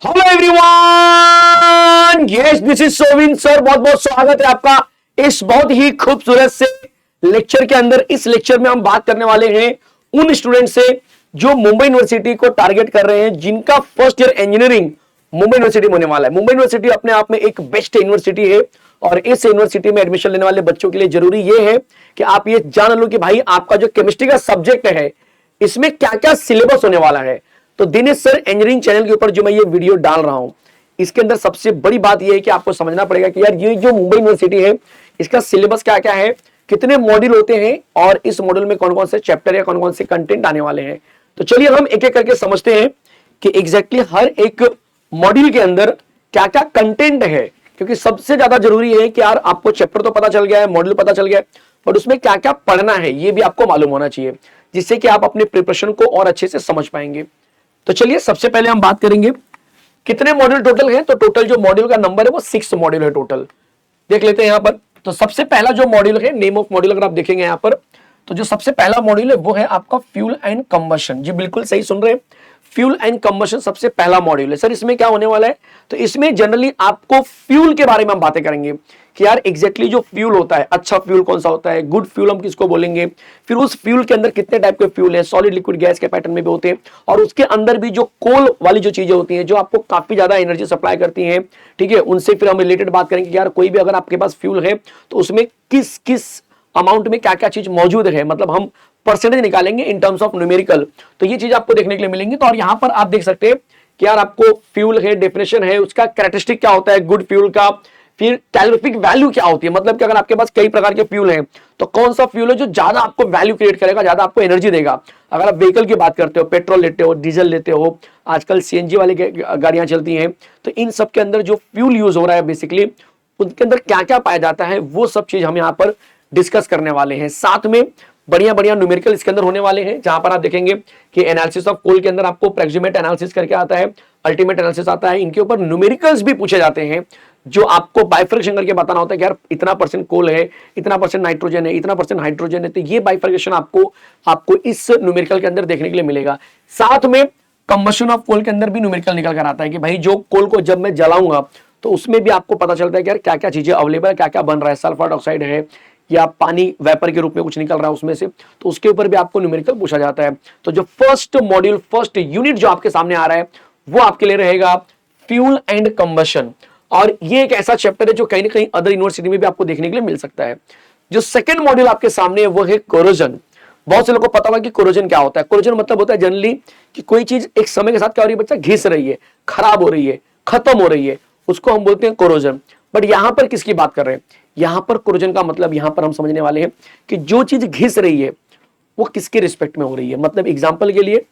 Hello everyone, yes this is Sovin sir. बहुत बहुत स्वागत है आपका इस बहुत ही खूबसूरत से लेक्चर के अंदर। इस लेक्चर में हम बात करने वाले हैं उन स्टूडेंट से जो मुंबई यूनिवर्सिटी को टारगेट कर रहे हैं, जिनका first year engineering Mumbai university में होने वाला है। मुंबई यूनिवर्सिटी अपने आप में एक बेस्ट यूनिवर्सिटी है और इस यूनिवर्सिटी में एडमिशन लेने वाले बच्चों के लिए जरूरी यह है कि आप ये जान लो कि भाई आपका जो केमिस्ट्री का सब्जेक्ट है इसमें क्या क्या सिलेबस होने वाला है। तो दिनेश सर इंजीनियरिंग चैनल के ऊपर जो मैं ये वीडियो डाल रहा हूं, इसके अंदर सबसे बड़ी बात यह है कि आपको समझना पड़ेगा कि यार ये जो मुंबई यूनिवर्सिटी है इसका सिलेबस क्या क्या है, कितने मॉड्यूल होते हैं और इस मॉड्यूल में कौन कौन से चैप्टर या कौन कौन से कंटेंट आने वाले हैं। तो चलिए हम एक एक करके समझते हैं कि एग्जैक्टली हर एक मॉड्यूल के अंदर क्या क्या कंटेंट है, क्योंकि सबसे ज्यादा जरूरी है कि यार आपको चैप्टर तो पता चल गया है, मॉड्यूल पता चल गया है, पर उसमें क्या क्या पढ़ना है ये भी आपको मालूम होना चाहिए, जिससे कि आप अपने प्रिपरेशन को और अच्छे से समझ पाएंगे। तो चलिए सबसे पहले हम बात करेंगे कितने मॉड्यूल टोटल हैं। तो टोटल जो मॉड्यूल का नंबर है वो 6 मॉड्यूल है टोटल। देख लेते हैं यहां पर। तो सबसे पहला जो मॉड्यूल है, नेम ऑफ मॉड्यूल अगर आप देखेंगे यहां पर, तो जो सबसे पहला मॉड्यूल है वो है आपका फ्यूल एंड कंबशन। जी बिल्कुल सही सुन रहे हैं, फ्यूल एंड कंबशन सबसे पहला मॉड्यूल है। सर इसमें क्या होने वाला है? तो इसमें जनरली आपको फ्यूल के बारे में हम बातें करेंगे कि यार एग्जैक्टली जो फ्यूल होता है, अच्छा फ्यूल कौन सा होता है, गुड फ्यूल हम किसको बोलेंगे, फिर उस फ्यूल के अंदर कितने टाइप के फ्यूल है, सॉलिड लिक्विड गैस के पैटर्न में भी होते हैं, और उसके अंदर भी जो कोल वाली जो चीजें होती हैं जो आपको काफी ज्यादा एनर्जी सप्लाई करती हैं, ठीक है, उनसे फिर हम रिलेटेड बात करेंगे कि यार कोई भी अगर आपके पास फ्यूल है तो उसमें किस किस अमाउंट में क्या क्या चीज मौजूद है, मतलब हम परसेंटेज निकालेंगे इन टर्म्स ऑफ न्यूमेरिकल। तो ये चीज आपको देखने के लिए मिलेंगी। तो और यहां पर आप देख सकते हैं कि यार आपको फ्यूल है, डेफिनेशन है, उसका कैरेक्टरिस्टिक क्या होता है गुड फ्यूल का, फिर कैलोरीफिक वैल्यू क्या होती है, मतलब कि अगर आपके पास कई प्रकार के फ्यूल हैं तो कौन सा फ्यूल है जो ज्यादा आपको वैल्यू क्रिएट करेगा, ज्यादा आपको एनर्जी देगा। अगर आप व्हीकल की बात करते हो, पेट्रोल लेते हो, डीजल लेते हो, आजकल सीएनजी वाली गाड़ियां चलती हैं, तो इन सब के अंदर जो फ्यूल यूज हो रहा है बेसिकली उनके अंदर क्या क्या पाया जाता है वो सब चीज हम यहाँ पर डिस्कस करने वाले हैं। साथ में बढ़िया बढ़िया न्यूमेरिकल इसके अंदर होने वाले हैं, जहां पर आप देखेंगे कि एनालिसिस ऑफ कोल के अंदर आपको प्रॉक्सिमेट एनालिसिस करके आता है, अल्टीमेट एनालिसिस आता है, इनके ऊपर न्यूमेरिकल्स भी पूछे जाते हैं जो आपको बाइफर्केशन करके बताना होता है कि यार इतना परसेंट कोल है, इतना परसेंट नाइट्रोजन है, इतना परसेंट हाइड्रोजन है। तो ये बाइफर्केशन आपको इस न्यूमेरिकल के अंदर देखने के लिए मिलेगा। साथ में कंबशन ऑफ कोल के अंदर भी न्यूमेरिकल निकल कर आता है कि भाई जो कोल को जब मैं जलाऊंगा तो उसमें भी आपको पता चलता है कि यार क्या क्या चीजें अवेलेबल है, क्या क्या बन रहा है, सल्फर डाइऑक्साइड है या पानी वेपर के रूप में कुछ निकल रहा है उसमें से, तो उसके ऊपर भी आपको न्यूमेरिकल पूछा जाता है। तो जो फर्स्ट मॉड्यूल, फर्स्ट यूनिट जो आपके सामने आ रहा है वो आपके लिए रहेगा फ्यूल एंड कंबशन, और ये एक ऐसा चैप्टर है जो कहीं ना कहीं अदर यूनिवर्सिटी में भी आपको देखने के लिए मिल सकता है। जो सेकंड मॉड्यूल आपके सामने है वो है कोरोजन। बहुत से लोगों को पता होगा कि कोरोजन क्या होता है। कोरोजन मतलब होता है जनरली कि कोई चीज एक समय के साथ क्या हो रही है बच्चा, घिस रही है, खराब हो रही है, खत्म हो रही है, उसको हम बोलते हैं कोरोजन। बट यहां पर किसकी बात कर रहे हैं? यहां पर कोरोजन का मतलब यहां पर हम समझने वाले हैं कि जो चीज घिस रही है वो किसके रिस्पेक्ट में हो रही है। मतलब एग्जांपल के लिए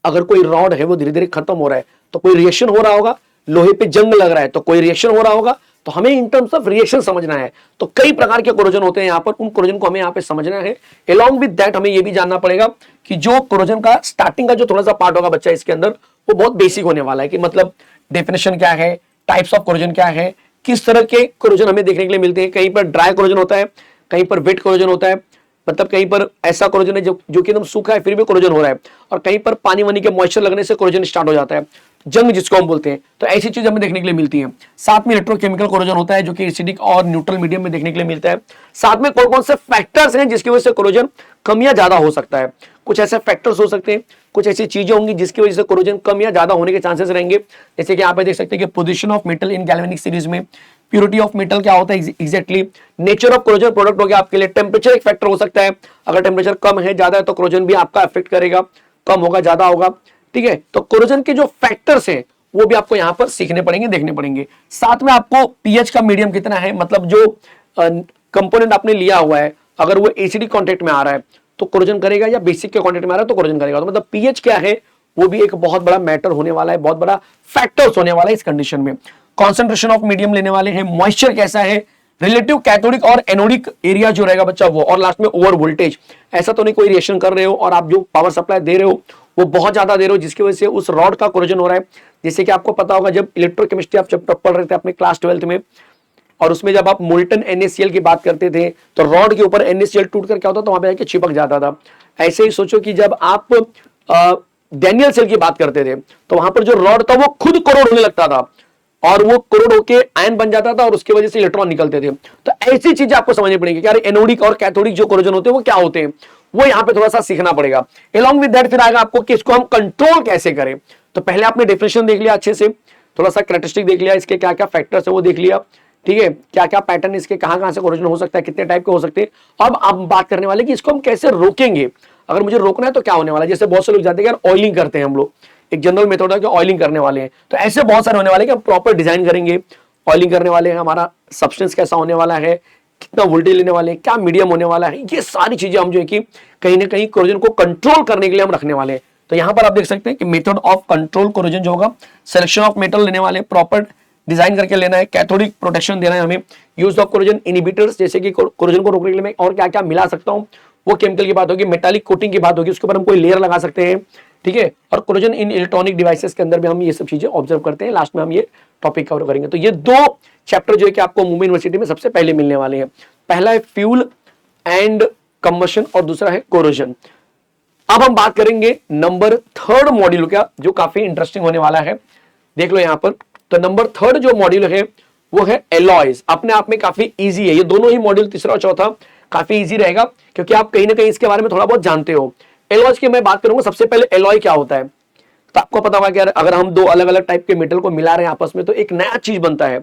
अगर कोई रॉड है वो धीरे धीरे खत्म हो रहा है तो कोई रिएक्शन हो रहा होगा, लोहे पे जंग लग रहा है तो कोई रिएक्शन हो रहा होगा, तो हमें इन टर्म्स ऑफ रिएक्शन समझना है। तो कई प्रकार के कोरोजन होते हैं यहाँ पर, उन कोरोजन को हमें यहाँ पे समझना है। अलोंग विद दैट हमें ये भी जानना पड़ेगा कि जो कोरोजन का स्टार्टिंग का जो थोड़ा सा पार्ट होगा बच्चा इसके अंदर, वो बहुत बेसिक होने वाला है कि मतलब डेफिनेशन क्या है, टाइप्स ऑफ कोरोजन क्या है, किस तरह के कोरोजन हमें देखने के लिए मिलते हैं। कहीं पर ड्राई कोरोजन होता है, कहीं पर वेट कोरोजन होता है, मतलब कहीं पर ऐसा कोरोजन है जो कि एकदम सूखा है फिर भी कोरोजन हो रहा है, और कहीं पर पानी वानी के मॉइस्चर लगने से कोरोजन स्टार्ट हो जाता है, जंग जिसको हम बोलते हैं। तो ऐसी चीज हमें देखने के लिए मिलती है। साथ में इलेक्ट्रोकेमिकल कोरोजन होता है जो कि एसिडिक और न्यूट्रल मीडियम में देखने के लिए मिलता है। साथ में कौन कौन से फैक्टर्स हैं जिसकी वजह से कोरोजन कम या ज्यादा हो सकता है। कुछ ऐसे फैक्टर्स हो सकते हैं, कुछ ऐसी चीजें होंगी जिसकी वजह से कोरोजन कम या ज्यादा होने के चांसेस रहेंगे। जैसे कि यहाँ पे देख सकते हैं कि position of metal in galvanic series में, प्योरिटी ऑफ मेटल क्या होता है exactly, nature of corrosion product हो गया आपके लिए, टेम्परेचर एक फैक्टर हो सकता है, अगर टेम्परेचर कम है ज्यादा है तो कोरोजन भी आपका अफेक्ट करेगा, कम होगा ज्यादा होगा, ठीक है। तो कोरोजन के जो फैक्टर्स हैं वो भी आपको यहां पर सीखने पड़ेंगे, देखने पड़ेंगे। साथ में आपको पीएच का मीडियम कितना है, मतलब जो कंपोनेंट आपने लिया हुआ है अगर वो एसिडिक कॉन्टेक्ट में आ रहा है तो कोरोजन करेगा, या बेसिक के कॉन्टेक्ट में आ रहा है तो कोरोजन करेगा। तो मतलब पीएच क्या है वो भी एक बहुत बड़ा मैटर होने वाला है, बहुत बड़ा फैक्टर्स होने वाला है इस कंडीशन में। कॉन्सेंट्रेशन ऑफ मीडियम लेने वाले हैं, मॉइस्चर कैसा है, रिलेटिव कैथोडिक और एनोडिक एरिया जो रहेगा बच्चा वो, और लास्ट में ओवर वोल्टेज। ऐसा तो नहीं कोई रिएक्शन कर रहे हो और आप जो पावर सप्लाई दे रहे हो वो बहुत ज्यादा दे रहे हो जिसकी वजह से उस रॉड का कोरोजन हो रहा है। जैसे कि आपको पता होगा जब इलेक्ट्रोकेमिस्ट्री आप जब पढ़ रहे थे अपने क्लास 12th में, और उसमें जब आप मोल्टन NaCl की बात करते थे तो रॉड के ऊपर NaCl टूट कर क्या होता था, वहां पे जाके चिपक जाता था। ऐसे ही सोचो कि जब आप डैनियल सेल की बात करते थे तो वहां पर जो रॉड था वो खुद कोरोड होने लगता था और वो कोरोड होके आयन बन जाता था और उसकी वजह से इलेक्ट्रॉन निकलते थे। तो ऐसी चीजें आपको समझनी पड़ेगी कि यार एनोडिक और कैथोडिक जो कोरोजन होते हैं वो क्या होते हैं, वो यहाँ पे थोड़ा सा सीखना पड़ेगा। एलॉन्ग विद दैट फिर आएगा आपको कि इसको हम कंट्रोल कैसे करें। तो पहले आपने डेफिनेशन देख लिया अच्छे से, थोड़ा सा कैरेक्टरिस्टिक देख लिया, इसके क्या क्या फैक्टर्स है वो देख लिया, ठीक है, क्या क्या पैटर्न इसके कहां से कोरोजन हो सकता है, कितने टाइप के हो सकते हैं। अब आप बात करने वाले कि इसको हम कैसे रोकेंगे। अगर मुझे रोकना है तो क्या होने वाला है, जैसे बहुत से लोग जाते हैं यार ऑयलिंग करते हैं हम लोग, एक जनरल मेथड है कि ऑयलिंग करने वाले हैं, तो ऐसे बहुत सारे होने वाले कि हम प्रॉपर डिजाइन करेंगे। ऑयलिंग करने वाले हैं, हमारा सब्सटेंस कैसा होने वाला है, कितना वोल्टेज लेने वाले हैं, क्या मीडियम होने वाला है, ये सारी चीजें हम जो है कि कहीं ना कहीं कोरोजन को कंट्रोल करने के लिए हम रखने वाले हैं। तो यहां पर आप देख सकते हैं कि मेथड ऑफ कंट्रोल कोरोजन जो होगा, सिलेक्शन ऑफ मेटल लेने वाले, प्रॉपर डिजाइन करके लेना है, कैथोडिक प्रोटेक्शन देना है हमें, यूज ऑफ कोरोजन इनहिबिटर्स, जैसे कि कोरोजन को रोकने के लिए मैं और क्या क्या मिला सकता हूं, वो केमिकल की बात होगी, मेटालिक कोटिंग की बात होगी, उसके ऊपर हम कोई लेयर लगा सकते हैं, ठीक है, और कोरोजन इन इलेक्ट्रॉनिक डिवाइसेस के अंदर भी हम ये सब चीजें ऑब्जर्व करते हैं। लास्ट में हम ये टॉपिक कवर करेंगे। तो ये दो चैप्टर जो है कि आपको मुंबई यूनिवर्सिटी में सबसे पहले मिलने वाले हैं। पहला है फ्यूल एंड कंबशन और दूसरा है कोरोजन। अब हम बात करेंगे नंबर 3 मॉड्यूल का, जो काफी इंटरेस्टिंग होने वाला है। देख लो यहां पर, तो नंबर 3 जो मॉड्यूल है वो है एलॉयज। अपने आप में काफी इजी है, ये दोनों ही मॉड्यूल तीसरा और चौथा काफी इजी रहेगा क्योंकि आप कहीं ना कहीं इसके बारे में थोड़ा बहुत जानते हो। एलॉयज की मैं बात करूंगा, सबसे पहले एलॉय क्या होता है तो आपको पता होगा कि अगर हम दो अलग अलग टाइप के मेटल को मिला रहे हैं आपस में तो एक नया चीज बनता है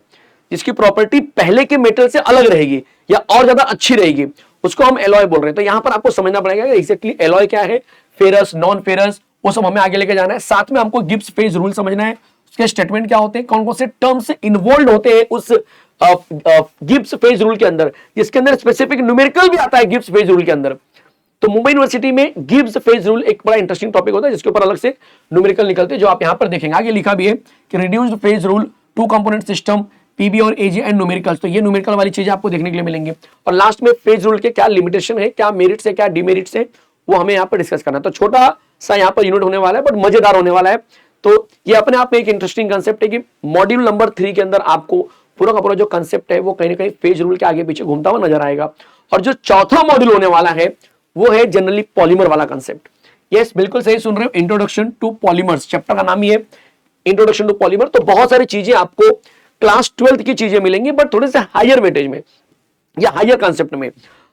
जिसकी प्रॉपर्टी पहले के मेटल से अलग रहेगी या और ज्यादा अच्छी रहेगी, उसको हम एलॉय बोल रहे हैं। तो यहां पर आपको समझना पड़ेगा कि एग्जैक्टली एलॉय क्या है, फेरस, नॉन फेरस, वो सब हमें आगे लेके जाना है। साथ में हमको गिब्स फेज रूल समझना है, उसके स्टेटमेंट क्या होते हैं, कौन कौन से टर्म्स इन्वॉल्व होते हैं उस गिब्स फेज रूल के अंदर, जिसके अंदर स्पेसिफिक न्यूमेरिकल भी आता है गिब्स फेज रूल के अंदर। तो मुंबई यूनिवर्सिटी में गिब्स फेज रूल एक बड़ा इंटरेस्टिंग टॉपिक होता है जिसके ऊपर अलग से न्यूमेरिकल निकलते हैं, जो आप यहां पर देखेंगे। आगे लिखा भी है कि reduced phase rule, two component system, P B और एजी एंड न्यूमेरिकल्स। तो ये न्यूमेरिकल वाली चीजें आपको देखने के लिए मिलेंगे। और लास्ट में फेज रूल के क्या लिमिटेशन है, क्या मेरिट्स है, क्या डिमेरिट्स है, वो हमें यहाँ पर डिस्कस करना है। तो छोटा सा यहाँ पर यूनिट होने वाला है बट मजेदार होने वाला है। तो ये अपने आप में एक इंटरेस्टिंग कंसेप्ट है कि मॉड्यूल नंबर 3 के अंदर आपको पूरा का पूरा जो कंसेप्ट है वो कहीं ना कहीं फेज रूल के आगे पीछे घूमता हुआ नजर आएगा। और जो चौथा मॉड्यूल होने वाला है वो है जनरली पॉलीमर वाला कंसेप्ट। यस, बिल्कुल सही सुन रहे हो, इंट्रोडक्शन टू पॉलीमर्स, चैप्टर का नाम ही है इंट्रोडक्शन टू पॉलीमर। तो बहुत सारी चीजें आपको क्लास 12th की चीजें मिलेंगी बट थोड़े से हायर वेटेज में या हायर कंसेप्ट में।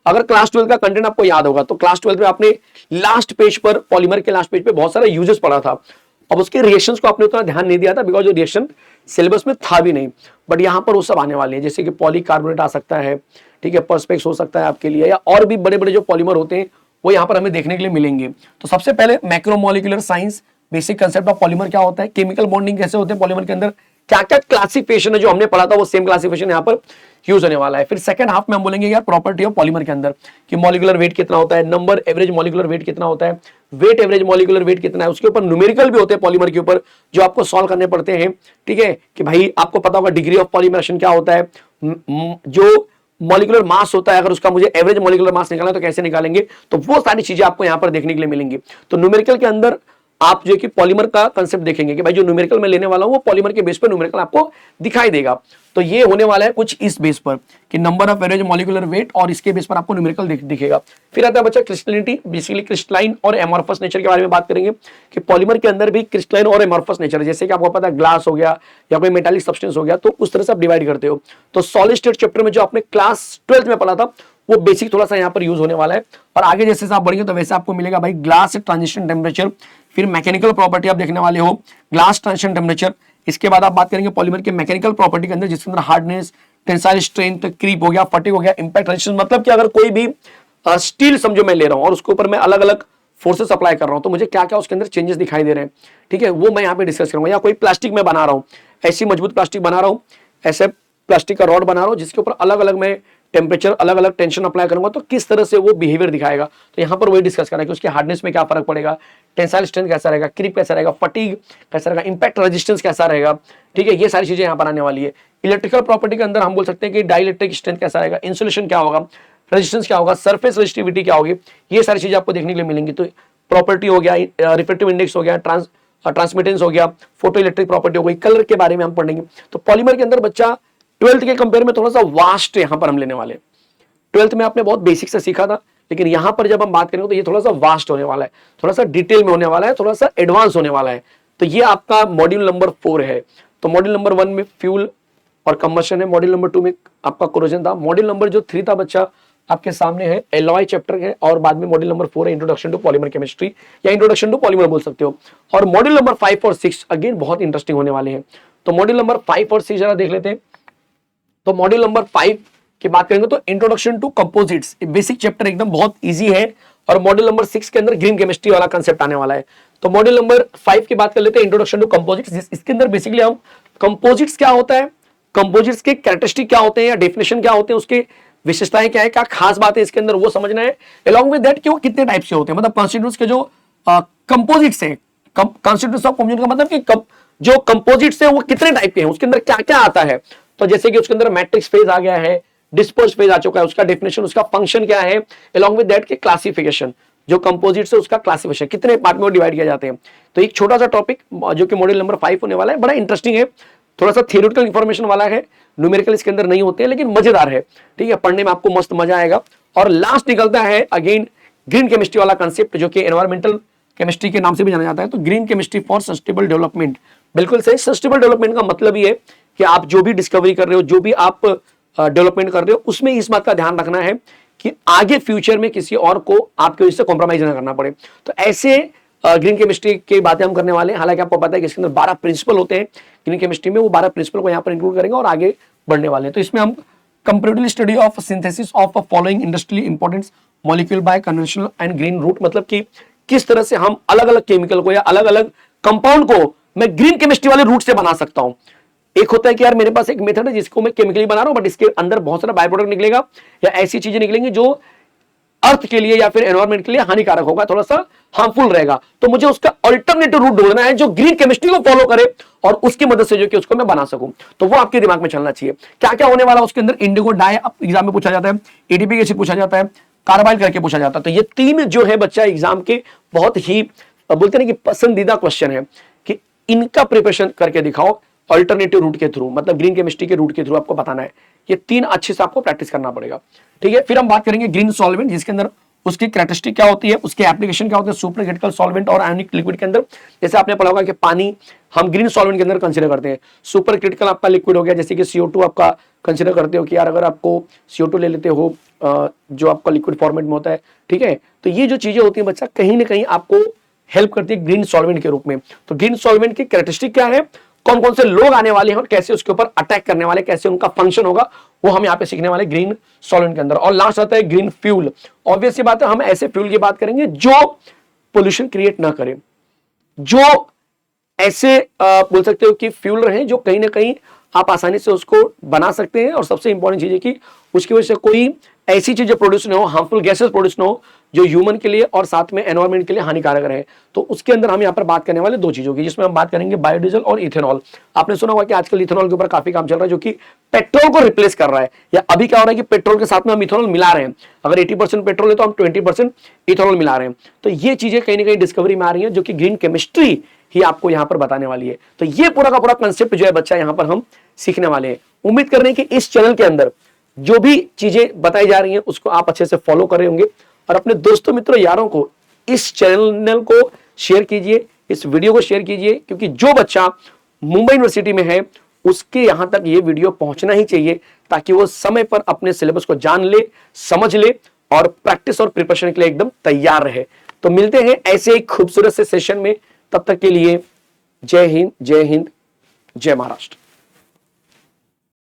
अगर क्लास 12 का कंटेंट आपको याद होगा तो क्लास 12 में आपने लास्ट पेज पर, पॉलीमर के लास्ट पेज पे बहुत सारा यूजेस पढ़ा था। अब उसके रिएक्शंस को आपने उतना ध्यान नहीं दिया था बिकॉज जो रिएक्शन सिलेबस में था भी नहीं, बट यहां पर वो सब आने वाले हैं, जैसे कि पॉलीकार्बोनेट आ सकता है, ठीक है, पर्सपेक्स हो सकता है आपके लिए, या और भी बड़े बड़े जो पॉलीमर होते हैं वो यहाँ पर हमें देखने के लिए मिलेंगे। तो सबसे पहले macromolecular science, basic concept of polymer क्या होता है, केमिकल बॉन्डिंग कैसे होते हैं पॉलीमर के अंदर, क्या क्या क्लासिफिकेशन है जो हमने पढ़ा था वो सेम क्लासिफिकेशन यहाँ पर यूज होने वाला है। फिर सेकंड हाफ में हम बोलेंगे यार प्रॉपर्टी ऑफ पॉलीमर के अंदर कि मॉलिकुलर वेट कितना होता है, नंबर एवरेज मॉलिकुलर वेट कितना होता है, वेट एवरेज मॉलिकुलर वेट कितना है, उसके ऊपर न्यूमेरिकल भी होते हैं पॉलीमर के ऊपर जो आपको सॉल्व करने पड़ते हैं, ठीक है, कि भाई आपको पता होगा डिग्री ऑफ पॉलीमरेशन क्या होता है, जो मॉलिकुलर मास होता है अगर उसका मुझे एवरेज मॉलिकुलर मास निकालना है तो कैसे निकालेंगे, तो वो सारी चीजें आपको यहां पर देखने के लिए मिलेंगी। तो न्यूमेरिकल के अंदर आप जो कि पॉलीमर का कंसेप्ट देखेंगे कि भाई जो न्यूमेरिकल मैं लेने वाला हूं वो पॉलीमर के बेस पर न्यूमेरिकल आपको दिखाई देगा। तो ये होने वाला है कुछ इस बेस पर कि number of average molecular weight, और इसके बेस पर आपको न्यूमेरिकल दिखेगा। फिर आता है बच्चा क्रिस्टलिनिटी, बेसिकली क्रिस्टलाइन और एमॉर्फस नेचर के बारे में बात करेंगे कि पॉलीमर के अंदर भी क्रिस्टलाइन और एमॉर्फस नेचर है, जैसे कि आपको पता है ग्लास हो गया या कोई मेटालिक सब्सटेंस हो गया, तो उस तरह से आप डिवाइड करते हो। तो सॉलिड स्टेट चैप्टर में जो आपने क्लास 12th में पढ़ा था वो बेसिक थोड़ा सा यहाँ पर यूज होने वाला है। और आगे जैसे आप बढ़ेंगे तो वैसे आपको मिलेगा भाई ग्लास ट्रांजिशन टेम्परेचर, फिर मैकेनिकल प्रॉपर्टी आप देखने वाले हो, ग्लास ट्रांजिशन टेम्परेचर। इसके बाद आप बात करेंगे पॉलीमर के मैकेनिकल प्रॉपर्टी के अंदर, जिसके अंदर हार्डनेस, टेंसाइल स्ट्रेंथ, क्रीप हो गया, फटिग हो गया, इंपैक्ट रेजिस्टेंस। मतलब कि अगर कोई भी स्टील समझो मैं ले रहा हूं और उसके ऊपर मैं अलग अलग फोर्सेस अप्लाई कर रहा हूं तो मुझे क्या क्या उसके अंदर चेंजेस दिखाई दे रहे हैं, ठीक है, वो मैं यहाँ पे डिस्कस करूंगा। या कोई प्लास्टिक में बना रहा हूँ, ऐसी मजबूत प्लास्टिक बना रहा हूँ, ऐसे प्लास्टिक का रॉड बना रहा हूँ जिसके ऊपर अलग अलग मैं टेम्परेचर, अलग अलग टेंशन अप्लाई करूंगा तो किस तरह से वो बिहेवियर दिखाएगा। तो यहाँ पर वही डिस्कस करना है कि उसकी हार्डनेस में क्या फर्क पड़ेगा, टेंसाइल स्ट्रेंथ कैसा रहेगा, क्रीप कैसा रहेगा, फटीग कैसा रहेगा, इंपैक्ट रेजिस्टेंस कैसा रहेगा, ठीक है, ये सारी चीजें यहाँ पर आने वाली है। इलेक्ट्रिकल प्रॉपर्टी के अंदर हम बोल सकते हैं कि डाइलेक्ट्रिक स्ट्रेंथ कैसा रहेगा, इंसुलेशन क्या होगा, रेजिस्टेंस क्या होगा, सरफेस रेजिस्टिविटी क्या होगी, ये सारी चीजें आपको देखने के लिए मिलेंगी। तो प्रॉपर्टी हो गया, रिफ्रेक्टिव इंडेक्स हो गया, ट्रांसमिटेंस हो गया, फोटो इलेक्ट्रिक प्रॉपर्टी हो गई, कलर के बारे में हम पढ़ेंगे। तो पॉलीमर के अंदर बच्चा 12th के कंपेयर में थोड़ा सा वास्ट यहां पर हम लेने वाले। 12th में आपने बहुत बेसिक से सीखा था, लेकिन यहां पर जब हम बात करेंगे तो ये थोड़ा सा वास्ट होने वाला है, थोड़ा सा डिटेल में होने वाला है, थोड़ा सा एडवांस होने वाला है। तो ये आपका मॉड्यूल नंबर 4 है। तो मॉड्यूल नंबर 1 में फ्यूल और कंबशन है, मॉड्यूल नंबर 2 में आपका कोरोजन था, मॉड्यूल नंबर जो 3 था बच्चा आपके सामने है एलॉय चैप्टर है, और बाद में मॉड्यूल नंबर 4 है इंट्रोडक्शन टू पॉलीमर केमिस्ट्री या इंट्रोडक्शन टू पॉलीमर बोल सकते हो। और मॉड्यूल नंबर 5 और 6 अगेन बहुत इंटरेस्टिंग होने वाले हैं। तो मॉड्यूल नंबर 5 और 6 जरा देख लेते हैं। तो मॉड्यूल नंबर 5 की बात करेंगे तो introduction to composites, basic chapter एकदम बहुत इजी है, और मॉड्यूल नंबर 6 के अंदर ग्रीन केमिस्ट्री वाला कंसेप्ट आने वाला है। तो मॉड्यूल नंबर 5 की बात कर लेते हैं इंट्रोडक्शन टू कंपोजिट्स। इसके अंदर बेसिकली हम कंपोजिट्स क्या होता है, कंपोजिट्स के कैरेक्टरिस्टिक क्या होते हैं या डेफिनेशन क्या होते हैं, उसके विशेषताएं क्या है, क्या खास बात है इसके अंदर वो समझना है। अलॉन्ग विद दैट कि वो कितने टाइप से होते हैं, मतलब कॉन्स्टिट्यूएंट्स के जो कंपोजिट्स हैं, कॉन्स्टिट्यूएंट्स ऑफ कंपोजिट का मतलब कि जो कंपोजिट्स हैं वो कितने टाइप के हैं, उसके अंदर क्या क्या आता है। तो जैसे कि उसके अंदर मैट्रिक्स फेज आ गया है, डिस्पर्स फेज आ चुका है, उसका डेफिनेशन, उसका फंक्शन क्या है, अलॉन्ग विद दैट के क्लासिफिकेशन, जो कंपोजिट्स है उसका क्लासिफिकेशन, कितने पार्ट में डिवाइड किया जाते हैं। तो एक छोटा सा टॉपिक जो कि मॉड्यूल नंबर 5 होने वाला है, बड़ा इंटरेस्टिंग है, थोड़ा सा थियोरेटिकल इंफॉर्मेशन वाला है, न्यूमेरिकल इसके अंदर नहीं होते हैं, लेकिन मजेदार है, ठीक है, पढ़ने में आपको मस्त मजा आएगा। और लास्ट निकलता है अगेन ग्रीन केमिस्ट्री वाला कंसेप्ट, जो कि एनवायरमेंटल केमिस्ट्री के नाम से भी जाना जाता है। तो green chemistry for sustainable development, बिल्कुल सही। सस्टेनेबल डेवलपमेंट का मतलब ये है कि आप जो भी डिस्कवरी कर रहे हो, जो भी आप डेवलपमेंट कर रहे हो, उसमें इस बात का ध्यान रखना है कि आगे फ्यूचर में किसी और को आपके वजह से कॉम्प्रोमाइज ना करना पड़े। तो ऐसे ग्रीन केमिस्ट्री की बातें हम करने वाले हैं। हालांकि आपको पता है कि इसके अंदर 12 प्रिंसिपल होते हैं ग्रीन केमिस्ट्री में, वो 12 प्रिंसिपल को यहाँ पर इंक्लूड करेंगे और आगे बढ़ने वाले हैं। तो इसमें हम comparative study of synthesis of following industrial importance molecule by conventional and green route, मतलब कि किस तरह से हम अलग अलग केमिकल को या अलग अलग कंपाउंड को मैं ग्रीन केमिस्ट्री वाले रूट से बना सकता हूं। एक होता है कि यार मेरे पास एक मेथड है जिसको मैं केमिकली बना रहा हूं, बट इसके अंदर बहुत सारा बाय प्रोडक्ट निकलेगा या ऐसी चीजें निकलेंगी जो अर्थ के लिए या फिर एनवायरमेंट के लिए हानिकारक होगा, थोड़ा सा हार्मफुल रहेगा। तो मुझे उसका अल्टरनेटिव रूट ढूंढना है जो ग्रीन केमिस्ट्री को फॉलो करे और उसकी मदद से जो कि उसको मैं बना सकूं। तो वो आपके दिमाग में चलना चाहिए। क्या क्या होने वाला उसके अंदर, इंडिगो डाई एग्जाम में पूछा जाता है, एटीपी एसिड पूछा जाता है, कार्बाइल करके पूछा जाता है। तो ये 3 जो है बच्चा एग्जाम के बहुत ही बोलते हैं कि पसंदीदा क्वेश्चन है कि इनका प्रिपरेशन करके दिखाओ अल्टरनेटिव रूट के थ्रू, मतलब ग्रीन केमिस्ट्री के रूट के थ्रू आपको बताना है। ये 3 अच्छे से आपको प्रैक्टिस करना पड़ेगा, ठीक है। फिर हम बात करेंगे ग्रीन सॉल्वेंट, जिसके अंदर उसकी कैरेक्टरिस्टिक क्या होती है, उसके एप्लीकेशन क्या होते हैं सुपर क्रिटिकल सॉल्वेंट और आयोनिक लिक्विड के अंदर। जैसे आपने पढ़ा होगा कि पानी हम ग्रीन सॉल्वेंट के अंदर कंसीडर करते हैं। सुपर क्रिटिकल आपका लिक्विड हो गया, जैसे कि CO2 आपका कंसीडर करते हो कि यार अगर आपको CO2 ले लेते हो जो आपका लिक्विड फॉर्मेट में होता है, ठीक है। तो ये जो चीजें होती है बच्चा कहीं ना कहीं आपको हेल्प करती है ग्रीन सॉल्वेंट के रूप में। तो ग्रीन सॉल्वेंट की कैरेक्टरिस्टिक क्या है, कौन कौन से लोग आने वाले हैं और कैसे उसके ऊपर अटैक करने वाले, कैसे उनका फंक्शन होगा, वो हम यहाँ पे सीखने वाले ग्रीन सॉल्वेंट के अंदर। और लास्ट आता है ग्रीन फ्यूल। ऑब्वियस सी बात है हम ऐसे फ्यूल की बात करेंगे जो पोल्यूशन क्रिएट ना करे, जो ऐसे बोल सकते हो कि फ्यूल रहे जो कहीं ना कहीं आप आसानी से उसको बना सकते हैं। और सबसे इंपॉर्टेंट चीज है कि उसकी वजह से कोई ऐसी चीजें प्रोड्यूस ना हो, हार्मफुल गैसेस प्रोड्यूस ना हो जो ह्यूमन के लिए और साथ में एनवायरमेंट के लिए हानिकारक रहे। तो उसके अंदर हम यहाँ पर बात करने वाले 2 चीजों की, जिसमें हम बात करेंगे बायोडीजल और इथेनॉल। आपने सुना होगा कि आजकल इथेनॉल के ऊपर काफी काम चल रहा है जो कि पेट्रोल को रिप्लेस कर रहा है, या अभी क्या हो रहा है कि पेट्रोल के साथ में हम इथेनॉल मिला रहे हैं। अगर 80% पेट्रोल है तो हम 20% इथेनॉल मिला रहे हैं। तो ये चीजें कहीं ना कहीं डिस्कवरी में आ रही है जो कि ग्रीन केमिस्ट्री ही आपको यहाँ पर बताने वाली है। तो ये पूरा का पूरा कंसेप्ट जो है बच्चा यहाँ पर हम सीखने वाले हैं। उम्मीद कर रहे हैं कि इस चैनल के अंदर जो भी चीजें बताई जा रही हैं उसको आप अच्छे से फॉलो कर रहे होंगे, और अपने दोस्तों मित्रों यारों को इस चैनल को शेयर कीजिए, इस वीडियो को शेयर कीजिए, क्योंकि जो बच्चा मुंबई यूनिवर्सिटी में है उसके यहां तक ये वीडियो पहुंचना ही चाहिए, ताकि वो समय पर अपने सिलेबस को जान ले, समझ ले और प्रैक्टिस और प्रिपरेशन के लिए एकदम तैयार रहे। तो मिलते हैं ऐसे एक खूबसूरत से सेशन में, तब तक के लिए जय हिंद, जय हिंद, जय महाराष्ट्र।